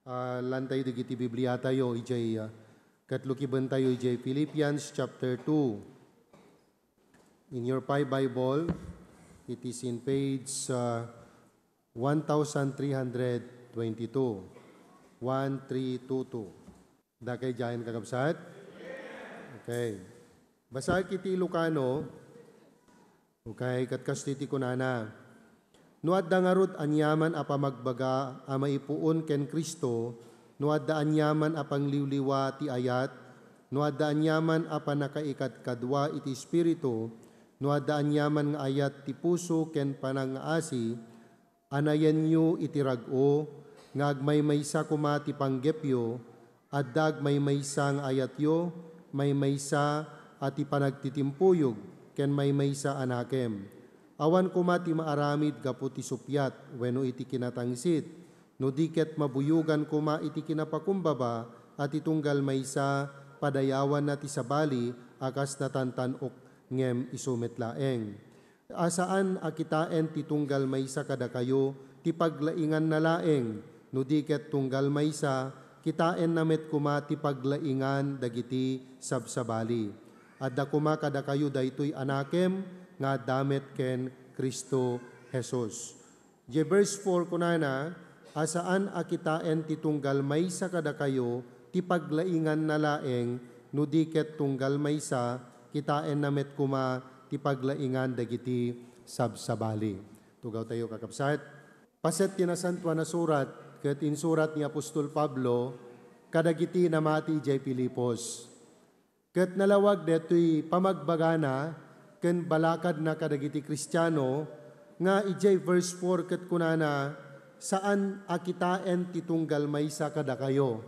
Lantay digiti Biblia tayo, ijay katlukiban tayo, ijay Philippians chapter 2. In your Bible, it is in page 1322. 1322. Dakay jayan kakabsat? Okay. Basa kiti Ilocano, okay, katkastiti kunana. Nuadda ngarut anyaman apa magbaga ama ipuon ken Kristo, nuadda anyaman apang liwliwa ti ayat, nuadda anyaman apa nakaikat kadwa iti Espiritu, nuadda anyaman nga ayat ti puso ken panangaasi, anayan yu iti rag-o, ngagmaymaysa kuma ti panggepyo, addag maymaysa nga ayat yo, maymaysa at ipanagtitimpuyog, ken maymaysa anakem. Awan kuma ti maaramid gapu ti supyat, wenno iti kinatangsit, no diket mabuyugan kuma iti kinapakumbaba, at itunggal maysa padayawan na ti sabali, akas natantanok ngem isumetlaeng. Asaan akitaen ti tunggal maysa kada kayo, ti paglaingan na laeng, no diket tunggal maysa, kitaen namet kuma ti paglaingan dagiti sabsabali. Adda kuma kada kayo daytoy anakem, nga damet ken Kristo Jesus. Je verse 4 kunana, asaan akitaen ti tunggal maysa kada kayo, ti paglaingan na laeng, no diket tunggal maysa, kitaen namet kuma ti paglaingan dagiti sabsabali. Tugaw tayo kakabsat. Paset tinasantuan na surat, ket insurat ni Apostol Pablo, kadagiti namati jay Pilipos. Ket nalawag detoy pamagbagana, ken balakad na kadagiti Kristiyano, nga ijay verse 4 ket kunana, saan akitaen ti tunggal maysa kada kayo.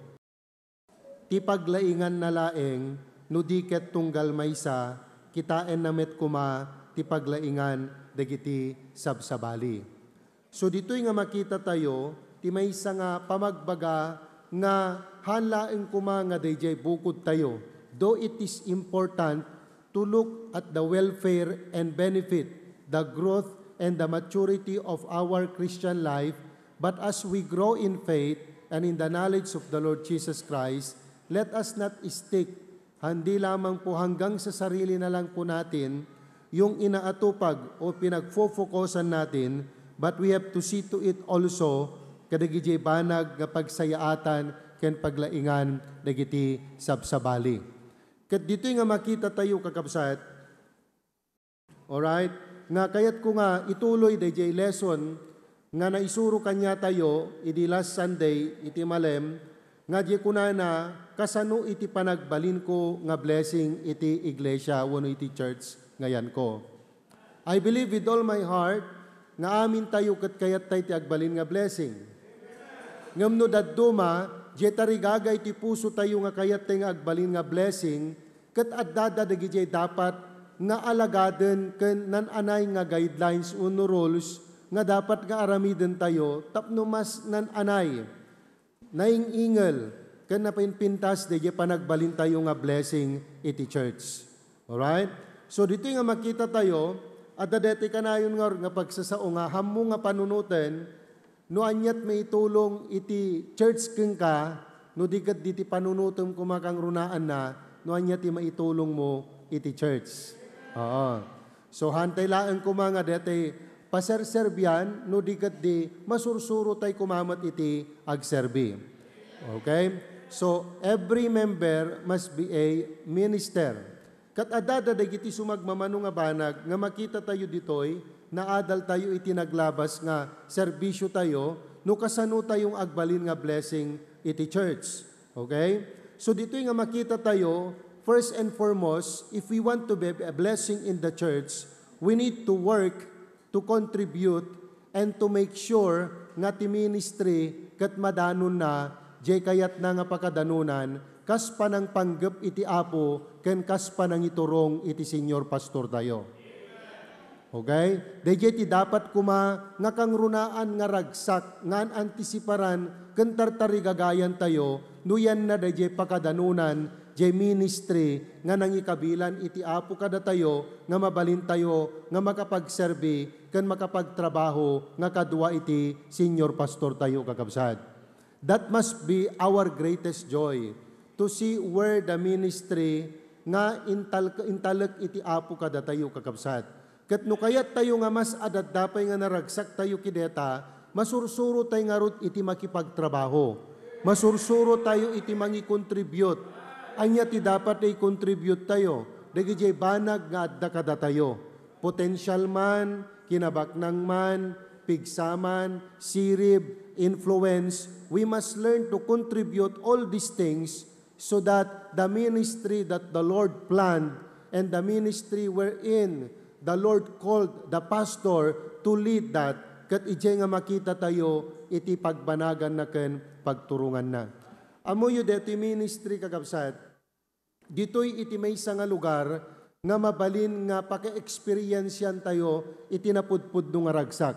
Ti paglaingan na laeng, no diket tunggal maysa, kitaen namet kuma ti paglaingan dagiti sabsabali. So dito'y nga makita tayo, ti maysa nga pamagbaga nga hanlaeng kuma nga dayjay bukod tayo. Though it is important to look at the welfare and benefit, the growth and the maturity of our Christian life, but as we grow in faith and in the knowledge of the Lord Jesus Christ, let us not stick, hindi lamang po hanggang sa sarili na lang po natin, yung inaatupag o pinagfofokusan natin, but we have to see to it also, kadagiti banag nga pagsayaatan ken paglaingan dagiti sabsabali. Kat dito nga makita tayo kakabsat, alright, nga kayat ko nga ituloy dayjay lesson, nga naisuro kanya tayo, iti last Sunday, iti malem, nga di kunana, kasano iti panagbalin ko nga blessing iti iglesia, wano iti church, ngayan ko. I believe with all my heart, nga amin tayo kat kayat tayo ti agbalin nga blessing. Ngam no dadduma, jetari gagay ti puso tayo nga kayat tayo nga agbalin nga blessing, kat addada dagiti dapat nga alagaden ken nananay nga guidelines uno rules nga dapat nga aramiden tayo tapno mas nananay naingingel ken napinpintas dagiti panagbalin tayo nga blessing iti church. Alright? So dito nga makita tayo, adda deti kanayon nga pagsasao nga hammo nga panunuten, no anyat may tulong iti church ken ka, no dikat diti panunutom kumakang runaan na, no anyat ti maitulong mo iti church. Oo. So hantay laeng kumanga deti paserserbian, no dikat di masursuro tay kumamat iti agserbi. Okay? So every member must be a minister. Kat adada dagiti sumagmamano nga banag, nga makita tayo ditoy, naadal tayo iti naglabas nga serbisyo tayo, no kasano tayong agbalin nga blessing iti church. Okay? So dito nga makita tayo, first and foremost, if we want to be a blessing in the church, we need to work to contribute and to make sure nga ti ministry kat madanon na, jay kayat na nga pakadanunan, kas panang panggap iti apo, ken kas panang iturong iti senior pastor tayo. Okay? Dayjay ti dapat kuma nga kang runaan nga ragsak, ngan antisiparan, ken tartarigagayan tayo, nuyan na dayjay pakadanunan, jay ministry, nga nangikabilan iti apo kada tayo, nga mabalin tayo, nga makapagserbi, ken makapagtrabaho, nga kadwa iti senior pastor tayo kakabsat. That must be our greatest joy, to see where the ministry nga intalek iti apo kada tayo kakabsat. Ket no kayat tayo nga mas adat dapay nga naragsak tayo kideta, masursuro tayo nga rut iti makipagtrabaho. Masursuro tayo iti mangi-contribute. Anya ti dapat ay contribute tayo. Dagiti banag nga adda kada tayo. Potential man, kinabaknang man, pigsaman, sirib, influence, we must learn to contribute all these things so that the ministry that the Lord planned and the ministry wherein the Lord called the pastor to lead that, kat ijay nga makita tayo, iti pagbanagan na ken pagturungan na. Amo yu deti ministry kakabsat, dito'y iti may nga lugar nga mabalin nga paki-experience yan tayo, iti napudpud nung ragsak.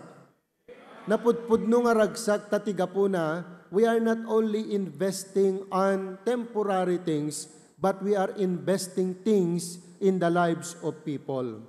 Napudpud nung ragsak tatiga po na, we are not only investing on temporary things, but we are investing things in the lives of people.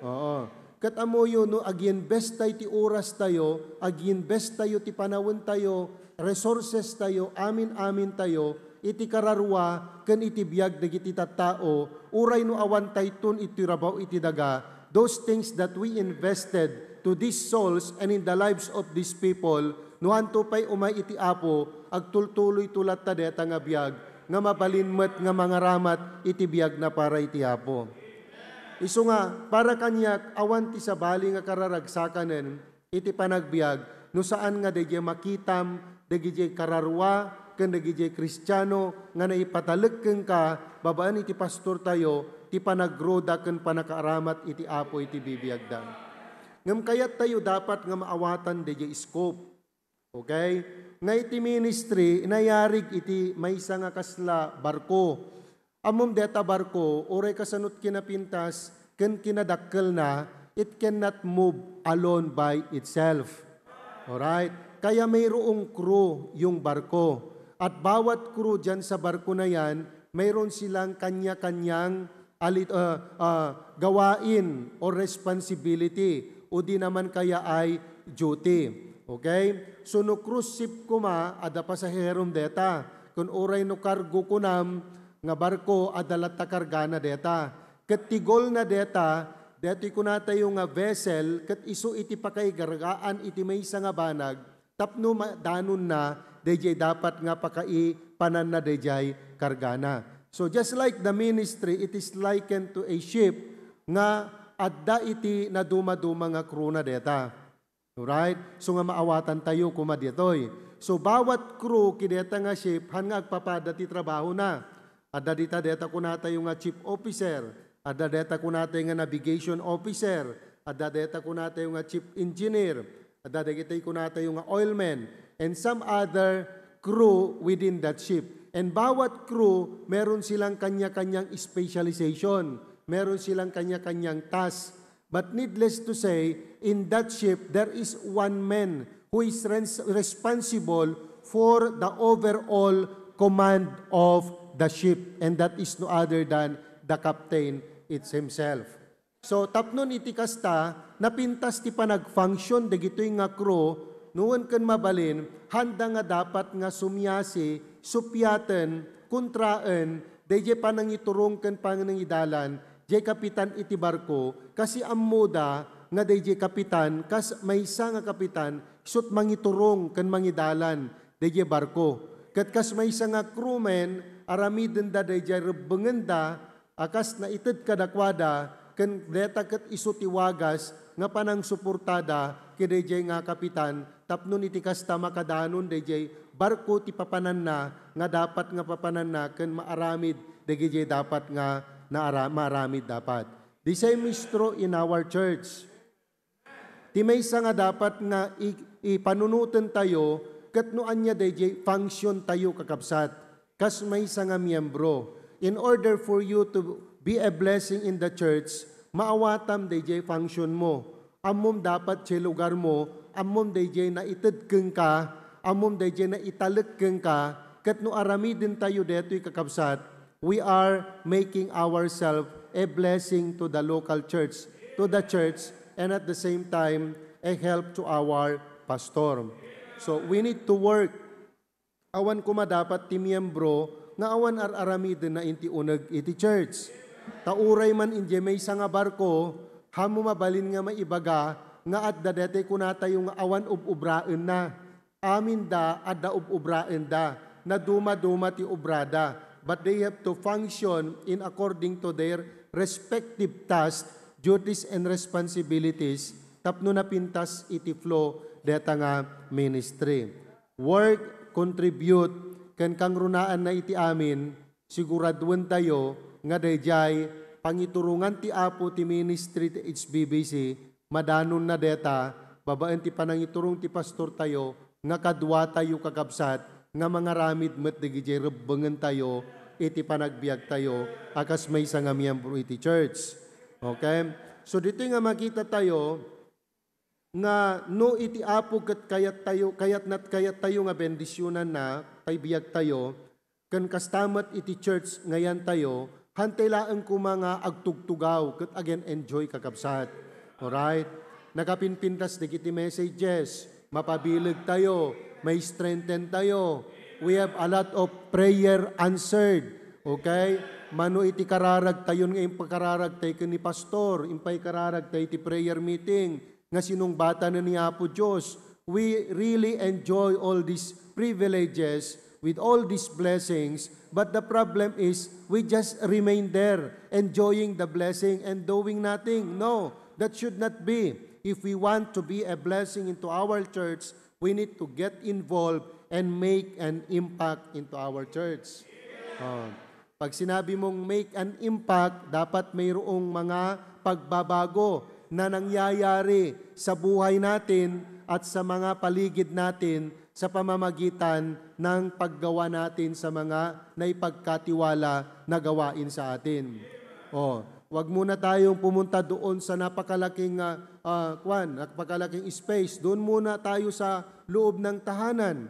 Oo. Kat amo yun, no, ag-invest tayo ti oras tayo, ag-invest tayo ti panawon tayo, resources tayo, amin-amin tayo, iti kararwa, ken iti biyag dagiti tattao, uray no awan tayton iti rabaw iti daga, those things that we invested to these souls and in the lives of these people, no hanto pay umay iti apo, agtultuloy tulat ta deta nga biyag, nga mabalinmet nga mga ramat iti biyag na para iti apo. Isu nga, para kanyak, awan ti sabali nga kararagsakanen, iti panagbiag, no saan nga dagiti makitam, dagiti kararwa, ken dagiti Kristiyano, nga naipatalegken ka, babaan iti pastor tayo, ti panagroda ken panakaaramat iti apo iti bibiyagda. Ngem kayat tayo dapat nga maawatan dagiti scope. Okay? Nga iti ministry, inayarig iti maysa nga kasla barko. Amom deta barko, oray kasanot kinapintas, ken kinadakkel na, it cannot move alone by itself. Alright? Kaya mayroong crew yung barko. At bawat crew dyan sa barko na yan, mayroon silang kanya-kanyang gawain o responsibility o di naman kaya ay duty. Okay? So no cruise ship kuma, ada pasaherom deta. Kung oray no cargo kunam, nga barko adalat ta kargana deta. Ket tigol na deta, deti kunata yung nga vessel, ket isu iti pakay gargaan iti maysa nga banag, tapno danon na, dejay dapat nga pakai panan na dejay kargana. So just like the ministry, it is likened to a ship nga adda iti na dumaduma nga crew na deta. Alright? So nga maawatan tayo kuma ditoy. So bawat crew kideta nga ship, han nga agpapada ti trabaho na. Ada dita kunata yung nga chief officer, ada dita kunata yung nga navigation officer, ada dita kunata yung nga chief engineer, ada dita kunata yung nga oilman, and some other crew within that ship. And bawat crew, meron silang kanya-kanyang specialization, meron silang kanya-kanyang task. But needless to say, in that ship, there is one man who is responsible for the overall command of the ship, and that is no other than the captain it's himself. So tapnon iti kasta, napintas ti panag-function dagitoy nga crew, noon ken mabalin, handa nga dapat nga sumyasi, supyaten, kontraen, dayjay panangiturong ken panangidalan, jay kapitan iti barko, kasi ammoda nga dayjay kapitan, kas maysa nga kapitan, sut mangiturong ken mangidalan, dayjay barko. Ket kas maysa nga crewman, aramiden da dayjay rebengen da, akas na ited kadakwada, ken deta ket isu ti wagas, nga panang suportada, kidayjay nga kapitan, tapno iti kasta makadanon dayjay barko ti papanan na, nga dapat nga papanan na, ken maaramid, dayjay dapat nga maaramid dapat. The same is true in our church. Ti maysa nga dapat nga ipanunutan tayo, ket no anya dayjay function tayo kakabsat. Kas maysa nga miyembro. In order for you to be a blessing in the church, maawatam dayjay function mo. Ammom dapat sa lugar mo, ammom dayjay na itedkeng ka, ammom dayjay na italekeng ka, ket no aramidin tayo deto'y kakabsat, we are making ourselves a blessing to the local church, to the church, and at the same time, a help to our pastor. So we need to work awan kuma dapat ti miyembro nga awan aramiden na inti uneg iti church. Tauray man inje may nga barko, hamo mabalin nga maibaga nga adda dete kunatayo nga awan ubraen na. Amin da adda ubraen da na duma-duma ti ubrada. But they have to function in according to their respective tasks, duties, and responsibilities. Tapno na pintas iti flow deta nga ministry. Work, contribute, kan kang runaan na iti amin, siguraduan tayo nga dayjay pangiturungan ti Apo ti ministry ti HBBC, madanon na deta, babaan ti panangiturong ti pastor tayo, nga kadwa tayo kakabsat, nga mga ramid met digijay rebengen tayo, iti panagbiag tayo, akas may nga miyembro iti church. Okay? So dito nga makita tayo, nga no iti Apo ket kayat tayo nga bendisyonan na, paybiag tayo, kan kastamat iti church ngayan tayo, hantay laeng ko mga agtugtugaw, ket again enjoy kakabsat. Alright? Nakapinpintas di kiti messages, mapabilig tayo, may strengthen tayo. We have a lot of prayer answered. Okay? Mano iti kararag tayo nga impakararag tayo ni pastor, impay kararag tayo iti prayer meeting, nga sinong bata na ni Apo Diyos. We really enjoy all these privileges with all these blessings, but the problem is we just remain there, enjoying the blessing and doing nothing. No, that should not be. If we want to be a blessing into our church, we need to get involved and make an impact into our church. Pag sinabi mong make an impact, dapat mayroong mga pagbabago na nangyayari sa buhay natin at sa mga paligid natin sa pamamagitan ng paggawa natin sa mga naipagkatiwala na gawain sa atin. Wag muna tayong pumunta doon sa napakalaking napakalaking space. Doon muna tayo sa loob ng tahanan.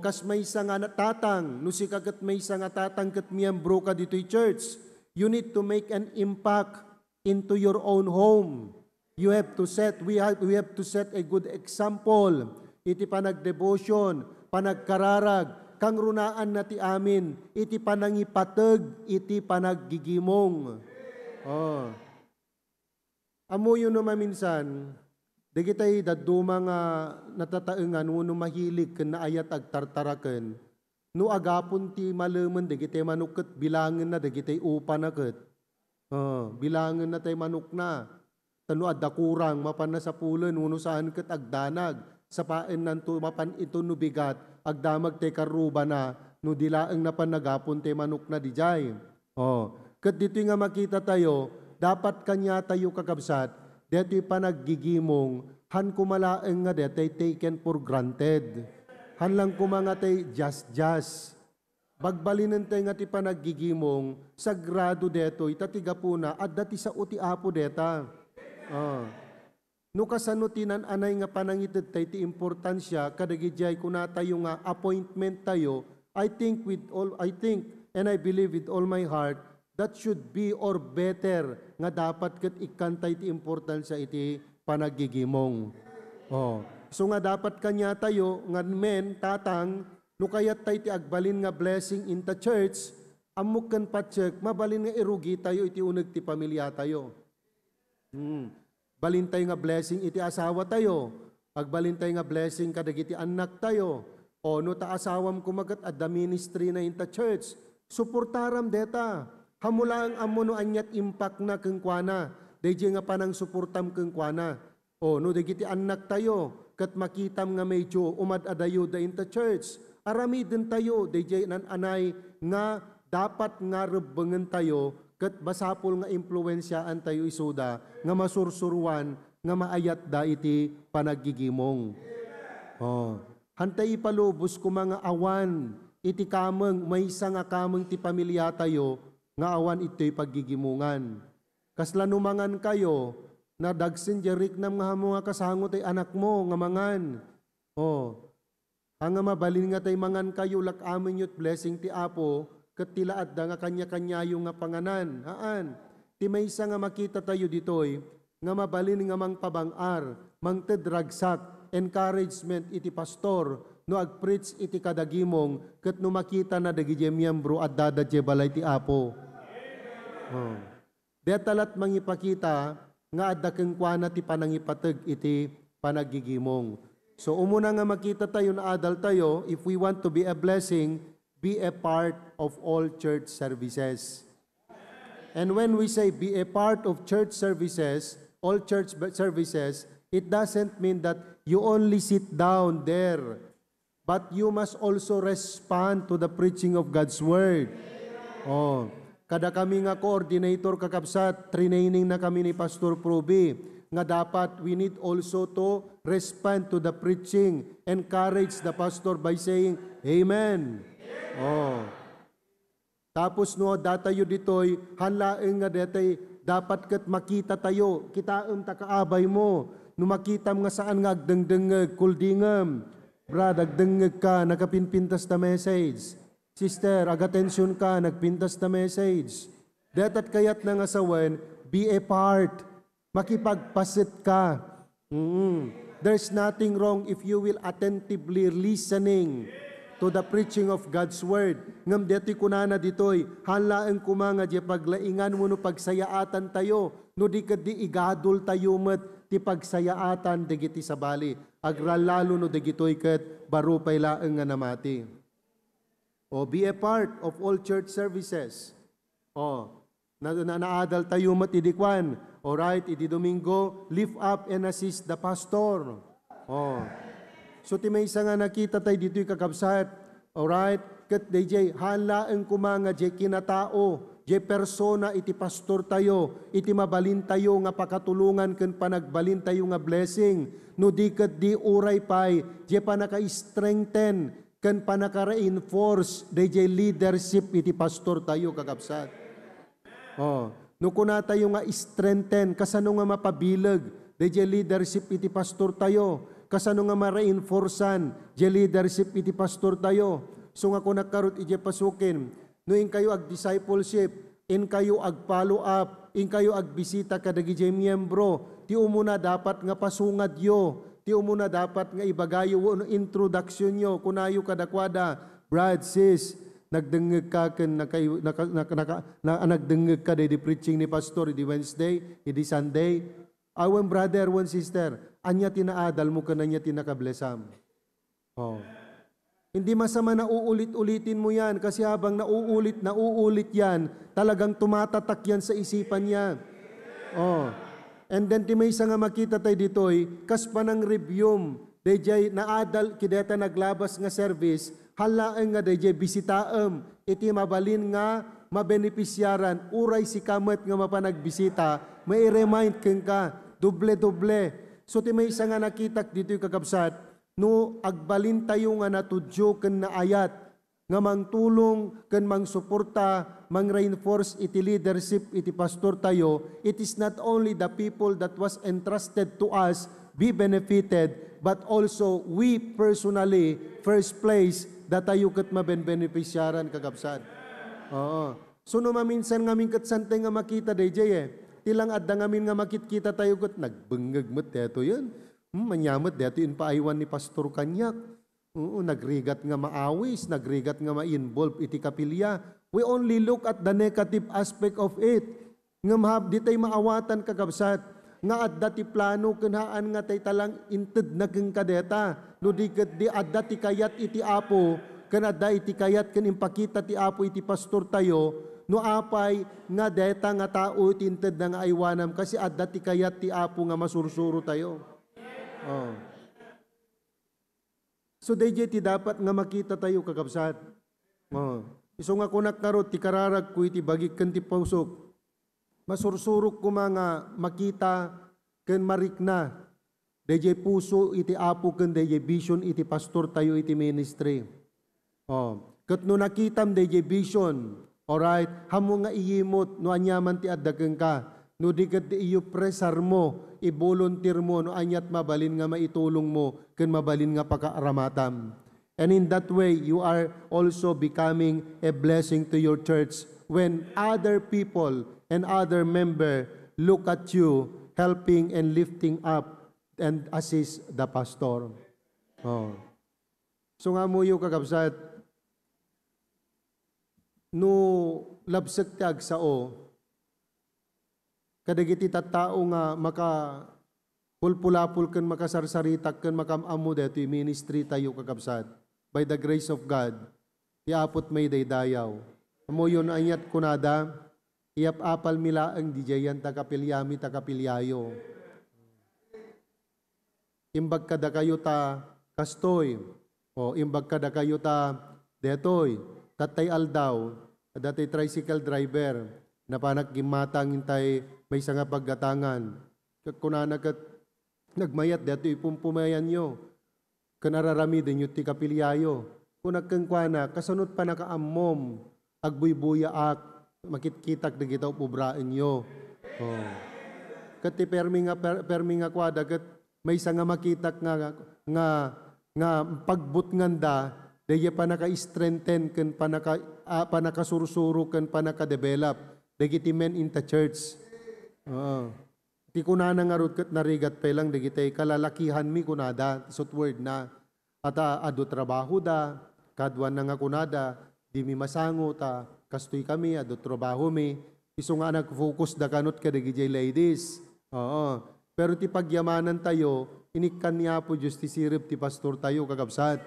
Kas may nga natatang, no si kagat may nga tatang kat miyembro ka dito'y church. You need to make an impact into your own home. We have to set a good example. Iti panagdevotion, panagkararag, kang runaan na ti amin, iti panangipateg, iti panaggigimong. Amo yun naman minsan, di kita'y daduma nga natataengan, no mahilig ka na ayat agtartaraken, no agapon ti malaman, di kita'y manuket, bilangin na, di kita'y upa na ket. Bilangin na tayo manuk na. Tano adda kurang, mapan na sa pulen, uno saan ket agdanag, sa paen nanto mapan ito no bigat, agdamag te karuba na, no dilaeng na panagapon te manuk na dijay. Ket dito nga makita tayo, dapat kanya tayo kakabsat, dito panaggigimong, han kumalaeng nga dito taken for granted. Han lang kumanga tay just. Bagbalinan tayo nga ti panaggigimong, sagrado dito, itatiga po na, at dati sa uti Apo deta. No kasano tinan-anay nga panangited tayo ti importansya, kadagidjay kuna tayo nga appointment tayo, I think and I believe with all my heart, that should be or better nga dapat ket ikantay ti importansya iti panaggigimong. So nga dapat kanya tayo, nga men, tatang, no kayat tayo ti agbalin nga blessing in the church, amok kan patsek, mabalin nga irugi tayo iti uneg ti pamilya tayo. Balin tayo nga blessing iti asawa tayo, agbalin tayo nga blessing kadagiti anak tayo, no ta asawam kumagat at the ministry na in the church, suportaram deta, hamula ang amo no anyat impact na kengkwana, dayjay nga panang suportam kengkwana, no dagiti anak tayo, kat makitam nga medyo umad-adayo da in the church, aramiden tayo, dayjay nananay nga dapat nga rebengen tayo, ket basapol nga impluwensyaan tayo isuda, nga masursuruan, nga maayat da iti panaggigimong. Hantay ipalubos ko mga awan, iti kameng, maysa nga kameng ti pamilya tayo, nga awan ito'y paggigimungan. Kaslanumangan kayo, na dagsin jerik nam nga mga kasangot ay anak mo, nga mangan. Ang mabalin nga tay mangan kayo, lak amin yut blessing ti Apo, ket tilaad da nga kanya-kanya yung nga panganan. Ti maysa nga makita tayo ditoy, nga mabalin nga mang pabangar, mang tedragsak, encouragement iti pastor, no ag-preach iti kadagimong, ket no makita na dagiti miyembro at dadadje balay ti Apo. Oh. Detalat mangipakita nga adda keng kuana ti panangipateg iti panagigimong. So umuna nga makita tayo na adal tayo, if we want to be a blessing, be a part of all church services. And when we say be a part of church services, all church services, it doesn't mean that you only sit down there, but you must also respond to the preaching of God's Word. Oh, kada kami nga coordinator kakabsat, training na kami ni Pastor Proby, nga dapat we need also to respond to the preaching, encourage the pastor by saying, Amen. Oh. Tapos no, datayo ditoy, hanlaeng nga detay, dapat kat makita tayo, kitaem takaabay mo, no makitam nga saan nga agdengdengeg, kuldingem, brad, agdengeg ka, nakapinpintas na message. Sister, agatensyon ka, nagpintas na message. Datat kayat na nga sawen, be a part, makipagpasit ka. There's nothing wrong if you will attentively listening to the preaching of God's Word. Ngam deti kunana ditoy, hanlaeng kumanga di paglaingan mo no pagsayaatan tayo, no di kadi igadol tayo met ti pagsayaatan dagiti sabali. Agralalo no dagitoy ket barupay laeng nga namati. O be a part of all church services. O naadal tayo met idikwan. Alright, idi Domingo, lift up and assist the pastor. O so ti may isa nga nakita tayo dito'y kakabsat. Alright? Kat DJ, hanlaeng kumanga jay kinatao, jay persona iti pastor tayo, iti mabalin tayo nga pakatulungan ken panagbalin tayo nga blessing. No di kat di uray pay, jay panaka-strengthen ken panaka-reinforce, DJ leadership iti pastor tayo kakabsat. Oh, no kuna tayo nga strengthen, kasano nga mapabilag, DJ leadership iti pastor tayo. Kasano nga ma-reinforcean, je leadership iti pastor tayo. So nga kung nakarot iti pasukin, no in kayo ag-discipleship, in kayo ag-follow up, in kayo ag-bisita kadagi je miyembro, ti umuna dapat nga pasungad yo, ti umuna dapat nga ibagayo no introduction yo, kunayo kadakwada, brad, sis, nagdengeg ka ken nagdengeg ka di preaching ni pastor di Wednesday, di Sunday. Awan brother, one sister, anya tinaadal mo ka na niya tinakablesam. Oh. Hindi masama na uulit-ulitin mo yan kasi habang nauulit yan, talagang tumatatak yan sa isipan niya. Oh. And then may isa nga makita tayo ditoy, kas pa ng reviewm, dayjay naadal kideta naglabas nga service, halaeng nga dayjay bisitaem, iti mabalin nga mabenepisyaran, uray si kamet nga mapanagbisita, may remind keng ka, doble-doble. So ti may isa nga nakitak dito yung kakabsat, no agbalin tayo nga natudyo ken naayat, nga mangtulong ken mangsuporta, mang-reinforce iti leadership iti pastor tayo, it is not only the people that was entrusted to us be benefited, but also we personally, first place, that tayo ket mabenbenepisyaran kakabsat. Oo. So no maminsan ngamin ket santay nga makita DJ tilang adda ngamin nga makitkita tayo ket nagbengeg met deto yan. Manyamet deto in paaywan ni Pastor Kanyak. Nagrigat nga maawis, nagrigat nga ma-involve iti kapilya. We only look at the negative aspect of it. Nga mahab di tay maawatan kakabsat. Nga adda ti plano kenhaan nga tay talang inted na keng kadeta. No di adda ti kayat iti Apo, ken adda iti kayat ken impakita ti Apo iti pastor tayo. No apay nga deta nga tao tinted na nga aywanam kasi adda ti kayat ti Apo nga masursuro tayo. Oh. So DJ ti dapat nga makita tayo kakabsat. Oh. Iso nga kunak karot ti kararag ko iti bagik ken ti pusok. Masursurok ko mga makita ken marikna. DJ puso iti Apo ken DJ vision iti pastor tayo iti ministry. Oh. Ket no nakitam DJ vision, alright, hamo nga iyimot no anyaman ti adda ken ka. No di ket iyo presar mo, i-volunteer mo no anyat mabalin nga maitulong mo ken mabalin nga pakaaramatam. And in that way you are also becoming a blessing to your church when other people and other member look at you helping and lifting up and assist the pastor. Oh. So nga mo yung kakabsat, no labsag ti agsao, kadagiti tattao nga maka pulpulapul ken makasarsaritak ken makamamu dito yung ministry tayo kakabsat. By the grace of God, iapot may daydayaw. Amo yun anyat kunada, iap apal milaang dijayan takapilyami takapilyayo. Imbag kada kayo ta kastoy, o imbag kada kayo ta detoy, tatay aldaw, datay tricycle driver, na panak gimatang intay may sanga paggatangan. Kunana kat nagmayat deto ipumpumayan nyo, kanararami din yung tikapilyayo. Kung nagkangkwana, kasunod pa nakaammom, agbuybuyaak, makitkitak na kita upubraan nyo. Oh. Kati permi nga kwada, kat may sanga makitak nga pagbutnganda, daya pa naka-strengthen, kan pa nakasursuro, kan pa naka-develop, dagiti men in the church. Ti kunana nga rod kat narigat pa lang, dagiti kalalakihan mi kunada, sot word na, at ado trabaho da, kadwan na nga kunada, di mi masango ta, kastoy kami, ado trabaho mi, iso nga nag-focus da kanot ka dagiti ladies. Oo. Pero ti pagyamanan tayo, inikkan niya po Diyos ti sirip ti pastor tayo kakabsat.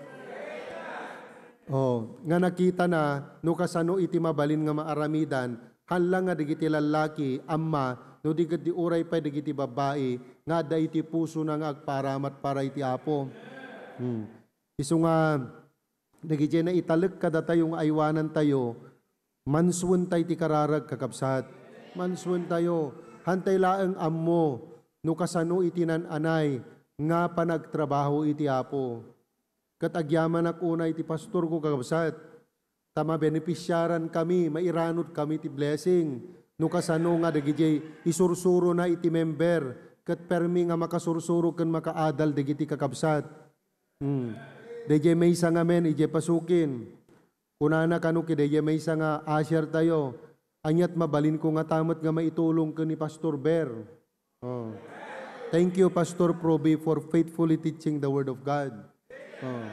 Oh, nga nakita na, no kasano iti mabalin nga maaramidan, halang nga digiti lalaki, amma, no digit di uray pa digiti babae, nga da iti puso na nga agparamat para iti apo. Iso nga, digiti na italek kada tayong aywanan tayo, manswen tayo ti kararag kakabsat. Manswen tayo, hantay laeng ammo, no kasano iti nananay, nga panagtrabaho iti apo. Katagyaman akunay iti pastor ko kakabsat, tama benepisyaran kami, mairanod kami ti blessing, no kasano nga dagiti isursuro na iti member, kat permi nga makasursuro ken makaadal dagiti kakabsat. Dayjay may isa nga men, ije pasukin. Kunana kanu ki dayjay may isa nga asher tayo, anyat mabalin ko nga tamat nga maitulong ken ni Pastor Ber. Oh. Thank you, Pastor Proby, for faithfully teaching the Word of God. Oh.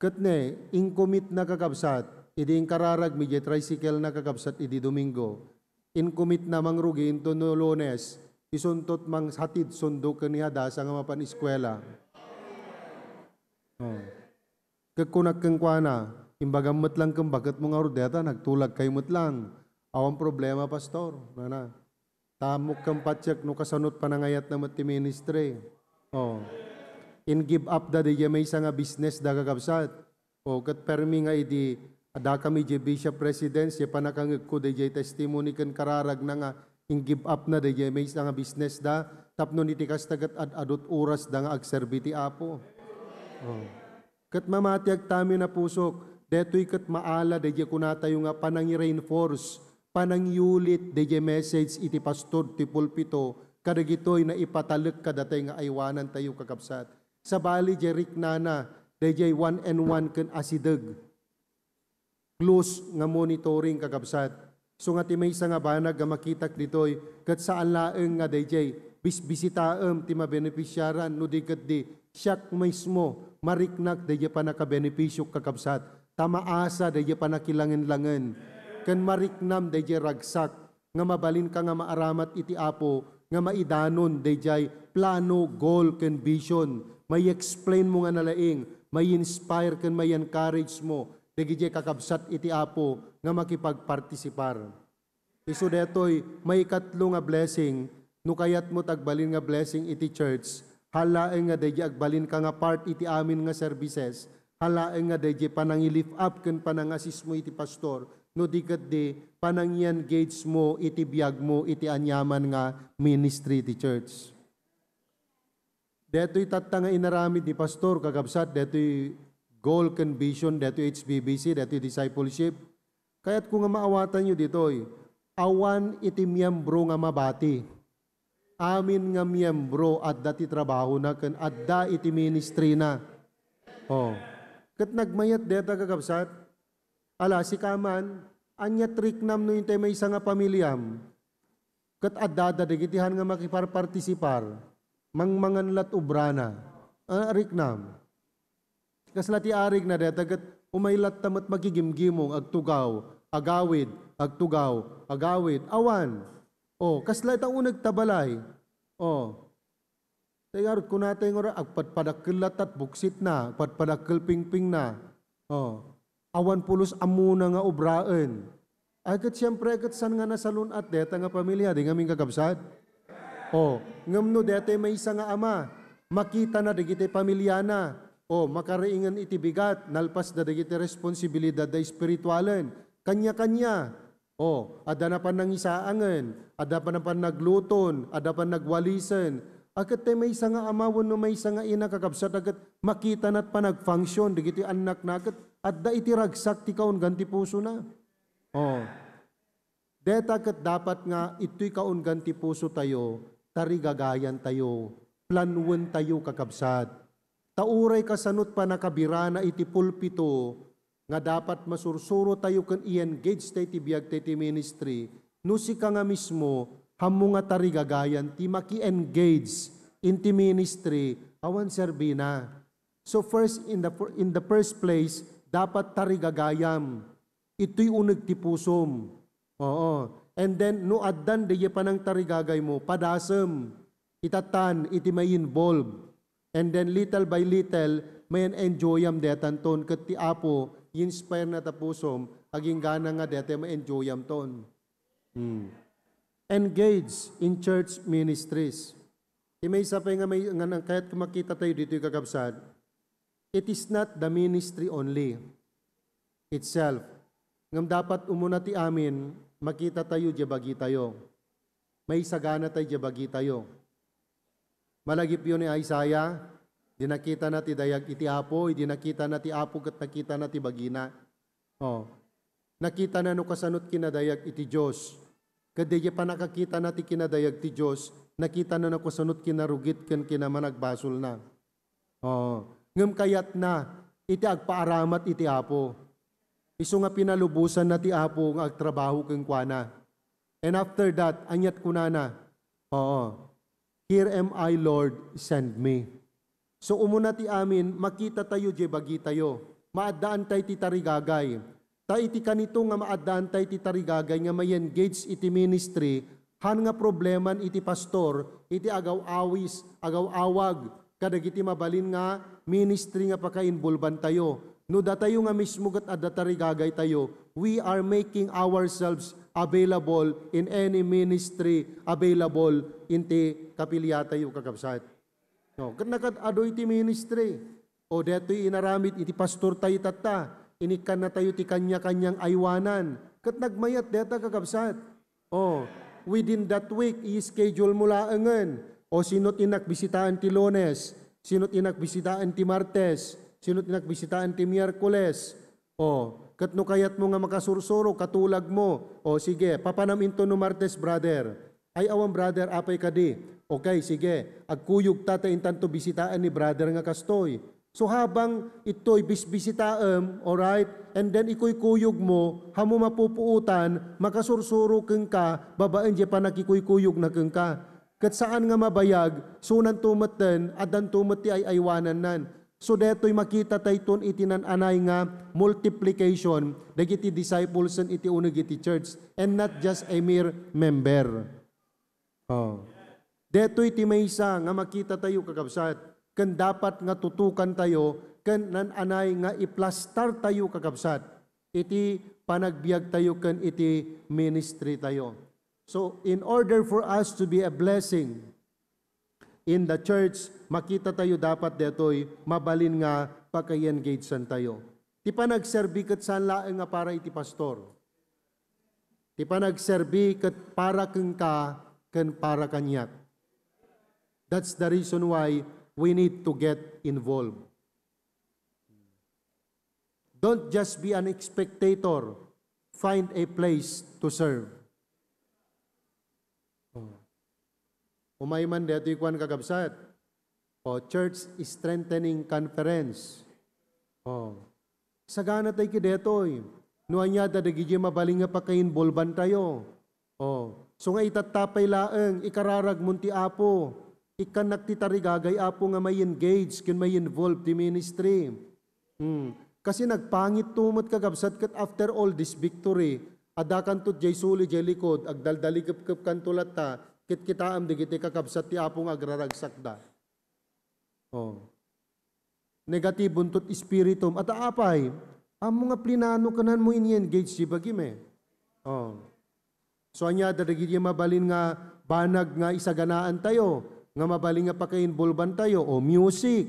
Katne, incommit na kakabsat, idi kararag mi tricycle na kakabsat idi Domingo. Incommit na mangrugi into no Lunes, isuntot mang hatid sundo kanihada sa nga mapan eskwela. Oh. Kakunak kang kwana, imbagamot lang kang bagat mo nga rudeta, nagtulag kayo mo't lang. Awang problema, Pastor. Nana. Tamok kang patsyak no kasanot panangayat na mati ministry. Oh. In give up da di may isa nga business da kakabsat. O kat permi nga idi ada kami di Bishop Presidents, ya panakangag ko di testimony kan kararag na nga in give up na di may isa nga business da tapno ni tikas tagat adot oras da nga agserbiti apo. Oh. Kat mamatiag tami na pusok, deto'y kat maala di kunatayo nga panang-reinforce, panang-yulit di message iti pastor ti pulpito, kadagitoy na ipatalek kadatay nga aywanan tayo kakabsat. Sa bali jerik nana, dayjay 1-on-1 ken asideg. Close nga monitoring kakabsat. So nga ti may nga banag nga makitak ditoy, kat saan laeng nga dayjay bisbisitaem ti mabenepisyaran no di kat di siyak mismo mariknak dayjay pa nakabenepisyo kakabsat. Tamaasa dayjay pa nakilangin-langen. Ken mariknam dayjay ragsak nga mabalin ka nga maaramat iti apo nga maidanon dayjay plano, goal ken vision. May explain mo nga nalaing, may inspire ken may encourage mo, dagiti kakabsat iti apo nga makipagpartisipar. Isu detoy may katlo nga blessing, no kayat mo tagbalin nga blessing iti church, halaeng nga dayjay agbalin ka nga part iti amin nga services, halaeng nga dayjay panang-lift up ken panang-assist mo iti pastor, no di ket di panang-engage mo iti biag mo iti anyaman nga ministry iti church. Deto'y tatta nga inaramid ni pastor kakabsat, deto'y goal ken vision, deto'y HBBC, deto'y discipleship. Kaya't kung nga maawatan nyo dito'y, awan iti miyembro nga mabati. Amin nga miyembro at dati trabaho na, ken adda iti ministry na. Oh. Kat nagmayat deta kakabsat, ala si kaman, anya triknam no yung may isa nga pamilyam, kat adda da digitihan nga makiparpartisipar. mangmanganlat ubrana. Arik nam. Kasla ti arig na det, agat umaylat tamat magigimgimong, agtugaw, agawid, agtugaw, agawid, awan. Kasla itang unag tabalay. Tayo kung natin nga agpadpadakil at buksit na, agpadpadakil pingping na. Awan pulos amuna nga ubraan. Agad siyempre, agad san nga nasalun at deta nga pamilya, di nga ming kagabsat. Ngamno deta may isa nga ama, makita na digiti pamilya na. Makaraingan iti bigat, nalpas na digiti responsibilidad da espiritualan. Kanya-kanya. Ada na pa nang isaangan, ada pa na pa nagluton, ada pa nagwalisan. Agad tayo may isa nga amawon no may isa nga ina kakabsat, agad makita na't pa nag-function, digiti anak na agad, at da iti ragsak ti kaon ganti puso na. Deta kat dapat nga ito'y kaon ganti puso tayo, tarigagayan tayo, planwen tayo kakabsat. Tauray kasanot pa nakabira na iti pulpito, nga dapat masursuro tayo kan i-engage tayo ti biyag tayo ti ministry, no si ka nga mismo, hamo nga tarigagayan, ti maki-engage in ti ministry, awan serbina. So first, in the first place, dapat tarigagayam. Ito'y unag ti pusom. And then, no addan, diya pa ng tarigagay mo, padasem, itatan, iti may involve. And then, little by little, may enjoyam detan ton, kat ti apo, inspire na tapusom, aging gana nga dete, may enjoyam ton. Engage in church ministries. May isa pa nga kahit makita tayo dito yung kakabsat, it is not the ministry only itself. Ngam dapat umuna ti amin, makita tayo, jabagi tayo. May sagana tayo, jabagi tayo. Malagip yun ni Isaiah, dinakita na ti dayag iti apo, dinakita na ti apo kat nakita na ti bagina. Nakita na no kasanot kinadayag iti Diyos. Kadya pa nakakita na ti kinadayag ti Diyos, nakita na kasanot kinarugit kan kinamanagbasol na. Ngam kayat na, iti agpaaramat iti apo. Iso nga pinalubusan na ti apo nga agtrabaho keng kuana. And after that, anyat kunana, here am I, Lord, send me. So umuna ti amin, makita tayo, jebagi tayo. Maadaan tayo ti tarigagay. Ta iti kanito nga maadaan tayo ti tarigagay nga may engage iti ministry, han nga probleman iti pastor, iti agaw-awis, agaw-awag, kadagiti mabalin nga ministry nga pakainvolban tayo. No da tayo nga mismo kat adda tarigagay tayo, we are making ourselves available in any ministry available inti kapilya tayo kakabsat. Kat nakad iti ministry, deto'y inaramit iti pastor tayo tata, inikan na tayo ti kanya-kanyang aywanan. Kat nagmayat deta kakabsat. Within that week, i-schedule mo laangan. Sino't inakbisitaan ti Lunes, sino't inakbisitaan ti Martes, sino't inakbisitaan ti Miyerkules. Kat no kayat mo nga makasursuro, katulag mo. Sige, papanaminto no Martes, brother. Ay awan brother, apay kadi. Okay, sige. Agkuyog tatain tanto bisitaan ni brother nga kastoy. So habang ito'y bisbisitaam, alright, and then iko'y kuyog mo, hamo mapupuutan, makasursuro keng ka, babaan di pa nakikuy-kuyog na keng ka. Kat saan nga mabayag, sunan tumatan, adan tumati ay aywanan nan. So deto'y makita tayton itinananay nga multiplication, dagiti disciples and iti unag iti church, and not just a mere member. Deto'y timaysa nga makita tayo kakabsat, kan dapat nga tutukan tayo, kan nananay nga iplastar tayo kakabsat, iti panagbiag tayo kan iti ministry tayo. So in order for us to be a blessing in the church, makita tayo dapat deto'y mabalin nga pagka-engagean tayo. Ti panagserbi kat saan laeng nga para iti pastor. Ti panagserbi kat para keng ka, kan para kanyat. That's the reason why we need to get involved. Don't just be an spectator. Find a place to serve. Umayman dito ikuan kagabsat. Church Strengthening Conference. Sagana tayo kidetoy. Nuanya dadagigi mabaling nga pakainvolban tayo. So nga itatapay laeng, ikararag munti apo. ikan nagtitarigagay apo nga may engage, kin may involved ti ministry. Kasi nagpangit tumot kakabsat kat after all this victory, adakan to jay suli jay likod, agdaldali kap kantulat ta, kit kitaam di kiti kakabsat ti apong agraragsak da. Oh. Negatibon tot espiritum. At apay, ang mga plinano kanan mo ini-engage si bagime. Oh. So anya dadagid yung mabalin nga banag nga isaganaan tayo, nga mabalin nga paka-involvan tayo, o music,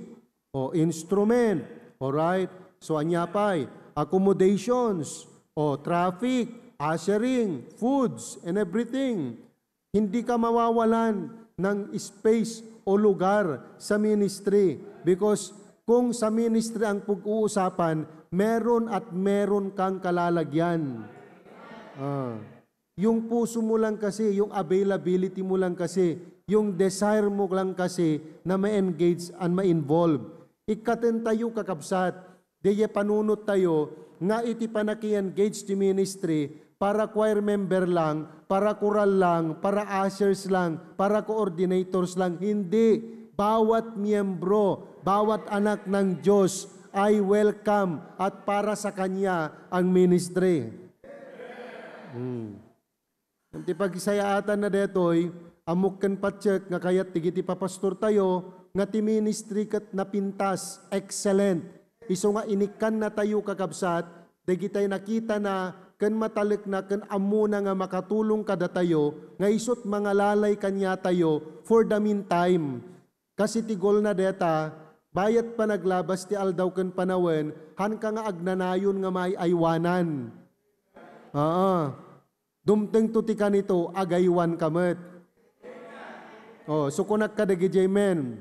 o instrument, alright? So anya pay, accommodations, o traffic, ushering, foods, and everything. Hindi ka mawawalan ng space o lugar sa ministry because kung sa ministry ang pag-uusapan, meron at meron kang kalalagyan. Yung puso mo lang kasi, yung availability mo lang kasi, yung desire mo lang kasi na ma-engage and ma-involve. Ikaten tayo kakabsat, diye panunot tayo, nga iti panaki-engage di ministry, para choir member lang, para choral lang, para ushers lang, para coordinators lang. Hindi. Bawat miyembro, bawat anak ng Diyos ay welcome at para sa Kanya ang ministry. Nanti pag-isayaatan na detoy, amok ken patsek nga kayat tigiti papastor tayo, nga ti ministry kat napintas, excellent. Iso nga inikan na tayo kakabsat, digitay nakita na ken matalik na ken amuna nga makatulong kada tayo, nga isot mga lalay kanya tayo for the meantime. Kasi ti gol na deta, bayat pa naglabas ti aldaw ken panawen, han ka nga agnanayon nga may aywanan. Dumteng tuti ka nito, agaywan kamet. So kunak ka dagi men,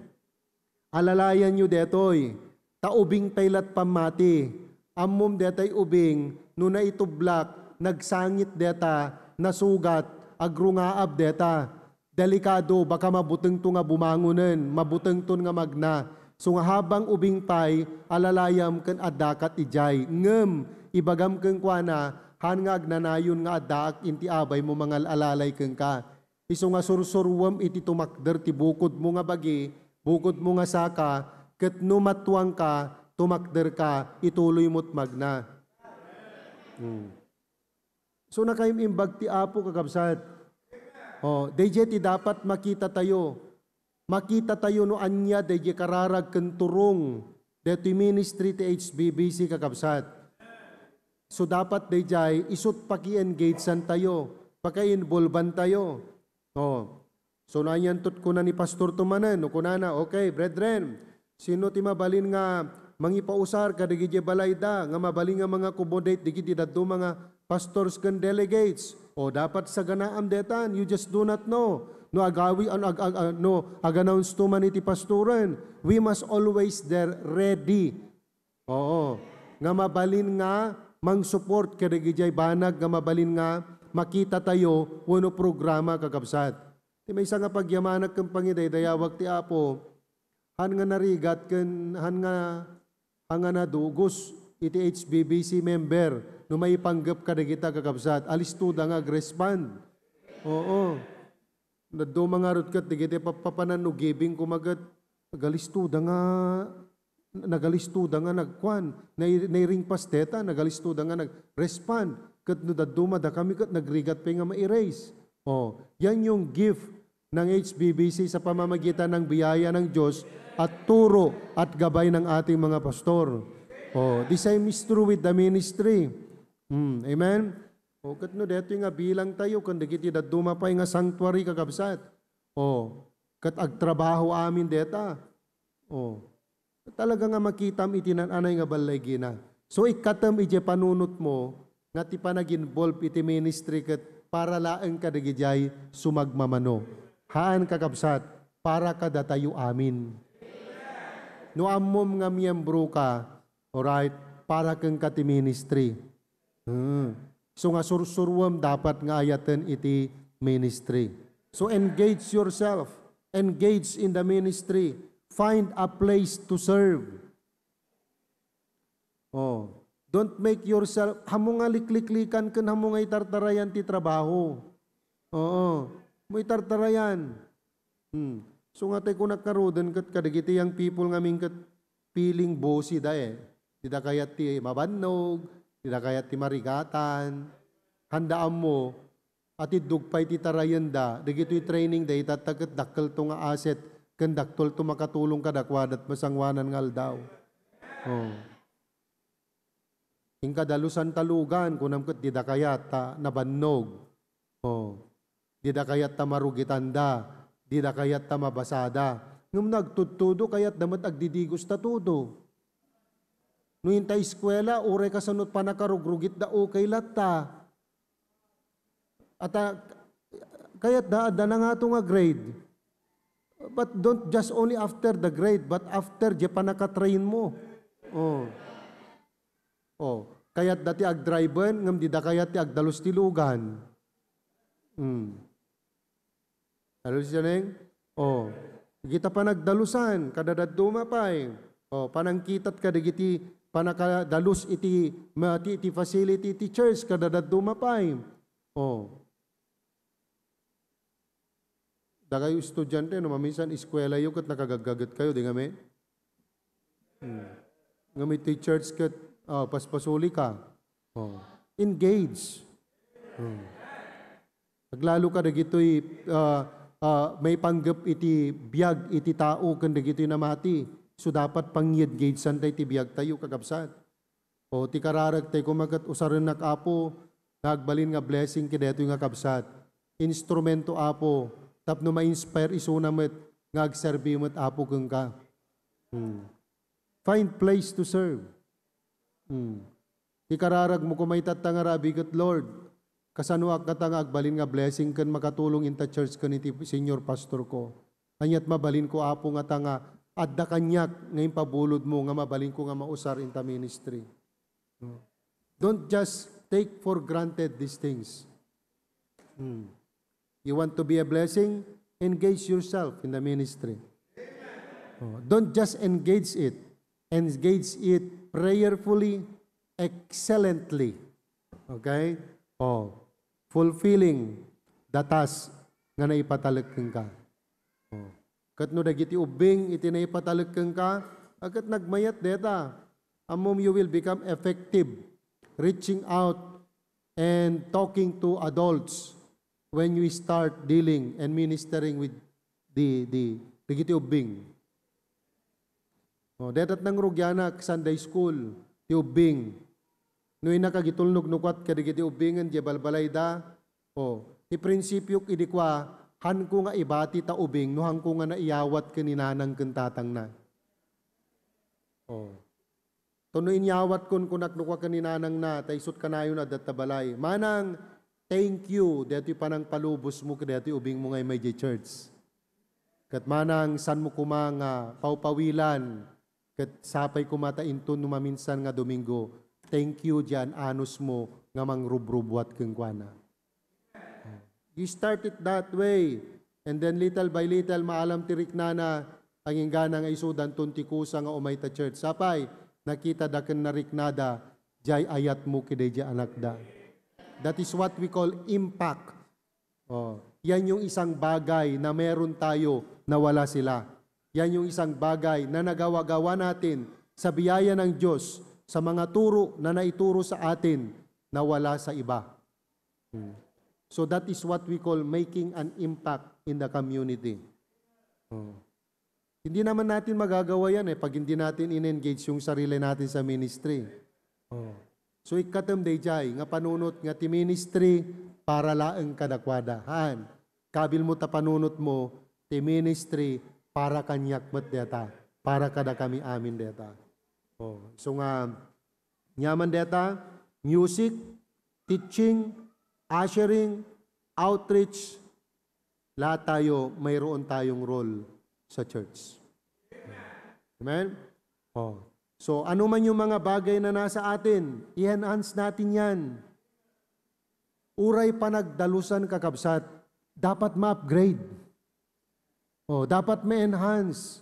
alalayan nyo detoy, taubing taylat pamati, ammom detay ubing, nuna itublak, nagsangit deta, nasugat, agrungaab deta, delikado, baka mabuteng to nga bumangunen, mabuteng to nga magna, so nga habang ubing pay, alalayam ken adakat ijay, ngem, ibagam ken kuana, han nga agnanayon nga adaak inti abay mo mga alalay ken ka. Iso nga sursurwam iti tumakder ti bukod mo nga bagi, bukod mo nga saka, ket numatwang ka, tumakder ka, ituloy mo't magna. So nakaimbag ti apo kakabsat. Deje ti dapat makita tayo. Makita tayo no anya deje kararag ken turong deti ministry ti HBBC kakabsat. So dapat dayjay isut paki-engagean tayo, paki-involvean tayo. So nanyantot ko na ni Pastor Tumanan, no kunana, okay, brethren, sino ti mabalin nga mangipausar kadagiti balayda, nga mabalin nga mga accommodate digiti dadto mga pastors ken delegates. Dapat sa ganaam detan, you just do not know. No agawiag-announce to man iti pastoren, we must always there ready. Nga mabalin nga mang-support kadagiti banag, nga mabalin nga makita tayo wano programa kakabsat. Ti may nga pagyamanag kang pangidayawag ti apo, han nga narigat ken han nga nadugos iti HBBC member no may panggap kadagita kakabsat, alistuda nga agrespond. Naddo mga rutkat digiti papanan no giving kumagat, nagalistuda nga nagkwan, nairing pasteta, nagalistuda nga nag-respond, kat no daduma da kami kat nagrigat pa nga ma-erase. Yan yung gift ng HBBC sa pamamagitan ng biyaya ng Diyos at turo at gabay ng ating mga pastor. The same is true with the ministry. Amen? Kat no deto nga bilang tayo, kung digiti daduma pa nga sanctuary kakabsat. Kat agtrabaho amin deta. Talaga nga makitam itinananay nga balay gina. So ikatam ije panunot mo, nga ti pa nag-involve iti ministry kat para laeng kadagijay sumagmamano. Haan kakabsat, para kadatayo amin. No ammom nga miyembro ka, alright, para kang kati ministry. So nga sursurwam dapat nga ayaten iti ministry. So engage yourself, engage in the ministry. Find a place to serve. Don't make yourself, hamo nga likliklikan ken hamo nga itartarayan ti trabaho. Mo itartarayan. So nga tayo kung nakaroon kat kadagiti yung people ngamin kat feeling bossy da eh. Dida kayat ti mabannog, dida kayat ti marigatan, handaan mo, at idugpay ti tarayan da, dagito'y training da, itatagat dakkel to nga asset, kandaktol to makatulong kadakwadat masangwanan nga aldaw. Oh. Ing kadalusan talugan, kunam kat dida kayat ta nabannog, oh. Dida kayat ta marugitanda, dida kayat ta mabasada, ngam nagtudtudo kayat damat agdidigos ta tudo. No hinta eskwela, ure kasanot pa nakarugrugit da okay latta. At kayat da na nga ito nga grade. But don't just only after the grade, but after di pa nakatrain mo. Oh. Oh. Kayat dati ag-driven, ngam di da kayat ti agdalos tilugan. Dalos yan oh. Kita pa nagdalusan, kadadad dumapay. Oh, panangkitat ka digiti panakadalus iti facility iti church kadadad dumapay. Oh. Da kayo estudyante, no, maminsan eskwela yung kat nakagagagat kayo, di nga may? Nga may iti church kat paspasuli ka. Oh. Engage. Naglalo ka dagito'y may panggap iti biyag iti tao kan dagito'y namati. So dapat pangyed-gage santay ti biyag tayo kakabsat. O ti kararag tayo kumagat usaran na apo, nagbalin nga blessing kideto nga kabsat. Instrumento apo, tapno ma-inspire isunamet, ngagserbi met apo keng ka. Find place to serve. Ti kararag mo kumay tatangarabi kat Lord, kasano ak katang agbalin nga blessing kan makatulong in ta church kan iti senior pastor ko. Anyat mabalin ko apo nga tanga, adda kanyak ngayon pabulod mo nga mabalin ko nga mausar in ta ministry. Don't just take for granted these things. You want to be a blessing? Engage yourself in the ministry. Don't just engage it. Engage it prayerfully, excellently. Okay? Fulfilling the task nga naipatalagkang ka. Kat no dagiti ubing iti naipatalagkang ka, agat nagmayat deta. Amom you will become effective reaching out and talking to adults when you start dealing and ministering with the dagiti ubing. Detat nang rugyana Sunday school, ti ubing. No inakagitulnog nukwat kadigiti ubingan di balbalay da. Ti prinsipyo idikwa han ko nga ibati ta ubing no han ko nga naiyawat kaninanang kentatang na. Tono inyawat kun kunak nukwa kaninanang na taysot kanayon na databalay. Manang thank you deti panang palubos mo kadeti ubing mo ngay may church. Kat manang san mo kumanga paupawilan kat sapay kumata intun numaminsan nga Domingo. Thank you dyan, anus mo, nga mangrubrubuat keng kwana. You start it that way, and then little by little, maalam tirik na ang ingana nga isudan tuntikusa nga umay ta church. Sapay, nakita da ken nariknada, jay ayat mo kiday jay anak da. That is what we call impact. Yan yung isang bagay na meron tayo na wala sila. Yan yung isang bagay na nagawa-gawa natin sa biyaya ng Diyos, sa mga turo na naituro sa atin na wala sa iba. So that is what we call making an impact in the community. Hindi naman natin magagawa yan pag hindi natin in-engage yung sarili natin sa ministry. So ikatam day jay, nga panunot nga ti ministry para laeng kadakwada. Kabil mo ta panunot mo, ti ministry para kanyak met deta, para kada kami amin deta. So nga, nyaman deta, music, teaching, ushering, outreach, lahat tayo, mayroon tayong role sa church. Amen? So ano man yung mga bagay na nasa atin, i-enhance natin yan. Uray panagdalusan kakabsat, dapat ma-upgrade. Dapat ma-enhance.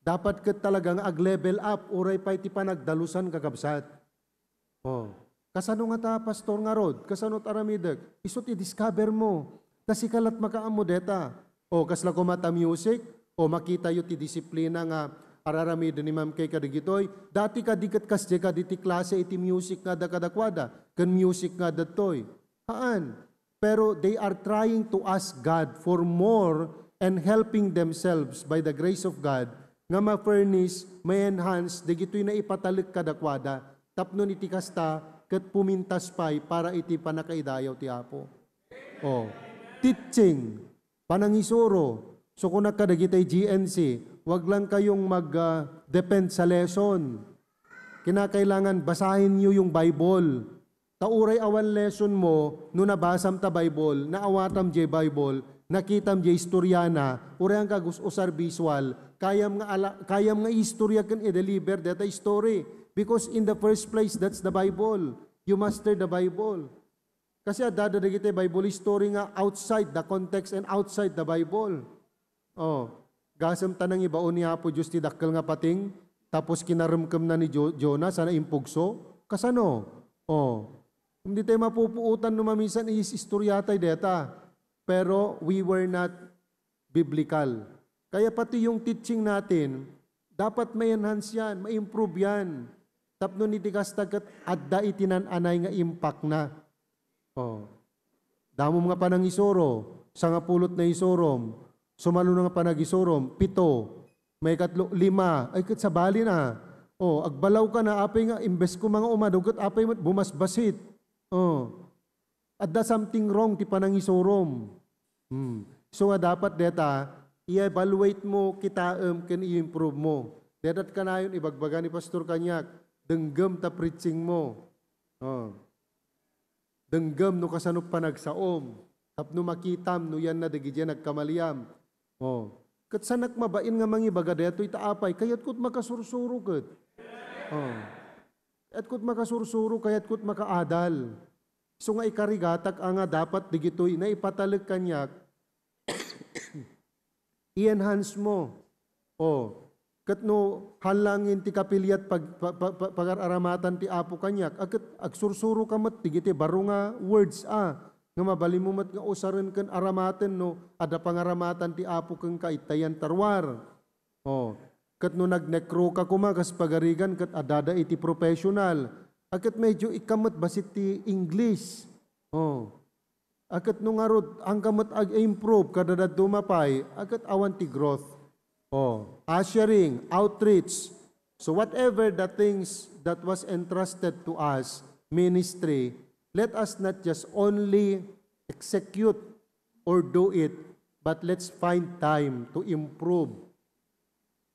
Dapat ka talagang ag-level up, uray pa iti panagdalusan kakabsat. Kasano nga ta, pastor nga rod, kasano aramideg, isot i-discover mo, kasi kalat makaamo deta. O kasla ko mata music, o makita yu ti disiplina nga araramid ni ma'am kay kadigitoy. Dati ka dikat kas ka diti klase iti music nga da kadakwada, kan music nga datoy. Haan? Pero they are trying to ask God for more and helping themselves by the grace of God nga ma-furnish, ma-enhance, digito'y na ipatalik kadakwada. Tapnon iti kasta, kat pumintas pa'y para iti panakaidayaw ti Apo. O, teaching, panangisuro. So kung nakadagitay GNC, wag lang kayong mag-depend sa lesson. Kinakailangan basahin niyo yung Bible. Tauray awan lesson mo, no nabasam ta Bible, naawatam jay Bible, nakitam jay istoryana, uray ang usar visual, kayam nga istorya kan i-deliver data story. Because in the first place, that's the Bible. You master the Bible. Kasi dadadagitay Bible story nga outside the context and outside the Bible. Oh, gasam tanang ibaon niya po Diyos ti dakkel nga pating, tapos kinarumkam na ni Jonah, sana impugso, kasano? Oh, hindi tayo mapupuutan no maminsan istoryatay deta, pero we were not biblical. Kaya pati yung teaching natin, dapat may enhance yan, may improve yan. Tapno ni tikastagat adda itinananay nga impact na. Oh, damo nga panang isoro, sa nga pulot na isorom, sumalo na nga panag-isorom, 7, may 5, ay kat sa bali na. Oh, agbalaw ka na, apay nga, imbes ko mga umadugot, apay bumasbasit. Oh, adda something wrong, ti panang-isorom. So nga dapat deta, i-evaluate mo, kitaam, kan i-improve mo. Dedat ka na yun, ibagbaga ni Pastor Kanyak, denggam ta preaching mo. Oh. Denggam no kasanop pa nagsaom. Tapno makitam, no yan na dagidya nagkamaliyam. Oh. Kat sanak mabain nga mangibaga deto itaapay, kayat kut makasursuro kat. Oh. At kut makasursuro, kayat kut makaadal. So nga ikarigatak nga dapat digitoy na ipatalag kanyak, i-enhance mo. Oh. Kat no halangin ti kapilyat pag-aramatan ti Apo kanyak, agsursuro ka mat, digiti baro nga words nga mabalimumat nga usaran kan aramatan no, ada pangaramatan ti Apo kang kaitayan tarwar. Oh, kat no nagnekro ka kumagas pagarigan kat adada iti professional. Akat medyo ikamat basit ti English. Oh. Akat no ngarod ang kamat ag-improve kadadad dumapay, akat awan ti growth. Oh, ushering, outreach. So whatever the things that was entrusted to us, ministry, let us not just only execute or do it, but let's find time to improve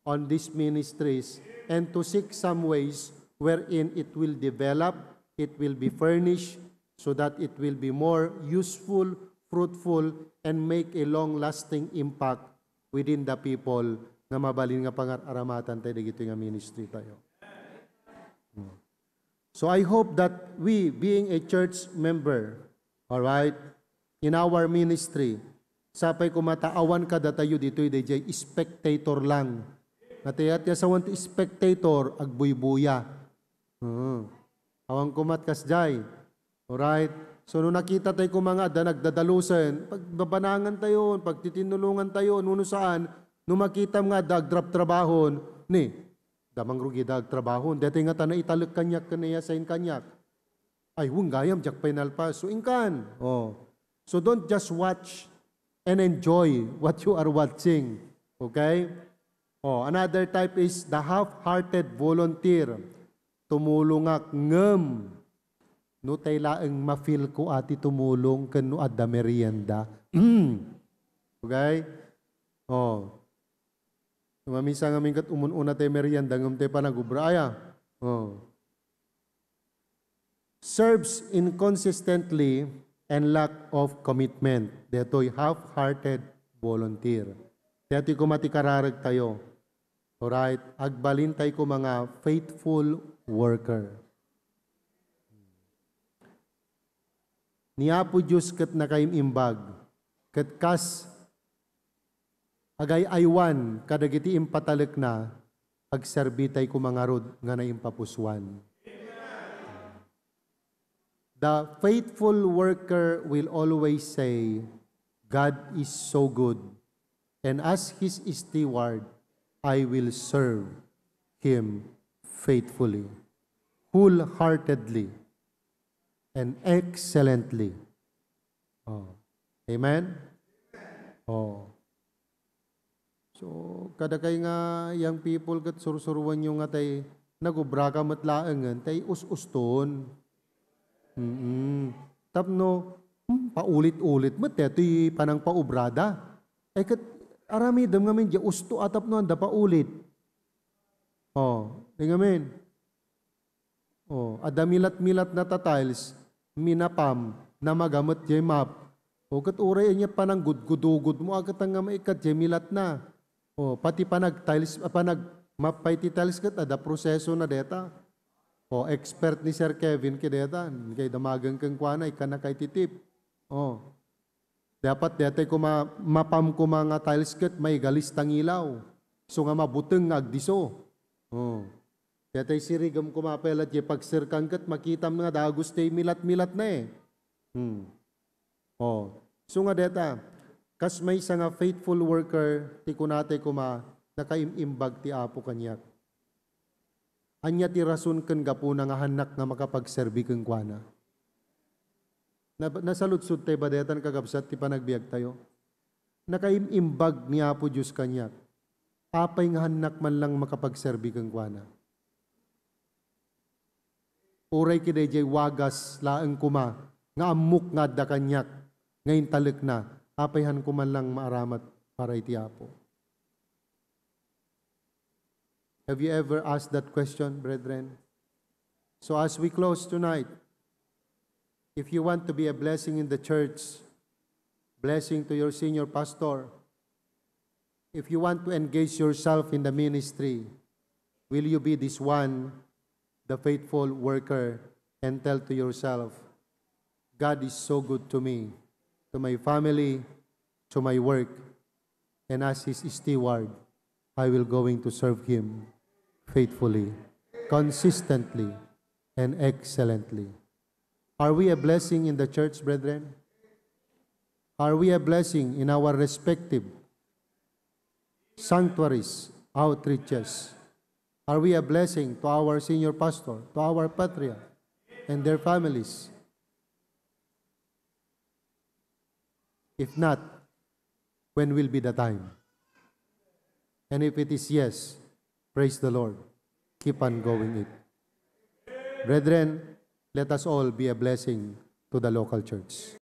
on these ministries and to seek some ways wherein it will develop, it will be furnished, so that it will be more useful, fruitful, and make a long-lasting impact within the people nga mabalin nga pangaramatan tayo dito nga ministry tayo. So I hope that we, being a church member, all right, in our ministry, sapay kumataawan ka datayo dito, DJ, spectator lang. Natayat ya sa wanti spectator, agbuybuya. Awang kumat kasjay. All right? So nung nakita tayo kung mga nagdadalusan, pagbabanangan tayo, pagtitinulungan tayo, nuno saan, nung makita nga dagdrap trabahon, ni, damang rugi dag trabahon, dati nga tanay italak kanyak kanaya sa kanyak. Ay, wong gayam, jak penalpa, so inkan. Oh. So don't just watch and enjoy what you are watching. Okay? Oh, another type is the half-hearted volunteer. Tumulungak ngem. No tay laeng ma-feel ko ati tumulong kanu adda merienda. Okay? Oh. Mamisa nga mingkat umun-una tay merienda ngem tay panagubraya. Oh. Serves inconsistently and lack of commitment. Deto'y half-hearted volunteer. Deto'y kumatikararag tayo. Alright? Agbalin tayo ko mga faithful worker. Niya po Diyos kat nakaim imbag, kat kas agay aywan kadagiti impatalik na agserbitay kumangarod nga na impapuswan. The faithful worker will always say, God is so good and as his steward, I will serve him faithfully, wholeheartedly, and excellently. Oh. Amen? Oh. So, kada kay nga young people kat sursuruan nyo nga tay nagubra ka matlaangan, tay us-uston. Tapno, paulit-ulit mo, ito'y panang paubrada. Ay kat, aramidam nga men, usto atap no, anda paulit. Oh, ngamen. Oh, ada milat-milat na tiles, minapam, na magamot jay map. O kat uray niya panang gudgudugod mo, agat nga maikat jay milat na. O, pati panag tiles, panag map pa iti tiles kat, ada proseso na deta. O, expert ni Sir Kevin kideta, kay damagang kang kuana, ikan na kay titip. O, dapat deta mapam ko mga tiles kat, may galistang ilaw. So nga mabuteng agdiso. O, deta sirigam kumapelat, yung pagsirkang kat, makitam nga dagos tay milat-milat na eh. O, so nga deta, kas may isa nga faithful worker, ti kunate kuma, nakaimimbag ti apo kanyak. Anya ti rason ken gapuna nga hanak nga makapagserbi ken kuana. Nasaludsud tayo badetan kagabsat ti panagbiag tayo. Nakaimimbag ni Apo Diyos kanyak. Apay nga hanak man lang makapagserbi ken kuana. Uray kiday jay wagas laeng kuma nga amok nga da kanyak. Ngayon talik na. Apayhan ko man lang maaramat para iti Apo. Have you ever asked that question, brethren? So as we close tonight, if you want to be a blessing in the church, blessing to your senior pastor, if you want to engage yourself in the ministry, will you be this one, the faithful worker, and tell to yourself, God is so good to me, to my family, to my work, and as His steward, I will going to serve Him faithfully, consistently, and excellently. Are we a blessing in the church, brethren? Are we a blessing in our respective sanctuaries, outreaches? Are we a blessing to our senior pastor, to our patriarch, and their families? If not, when will be the time? And if it is yes, praise the Lord. Keep on going it. Brethren, let us all be a blessing to the local church.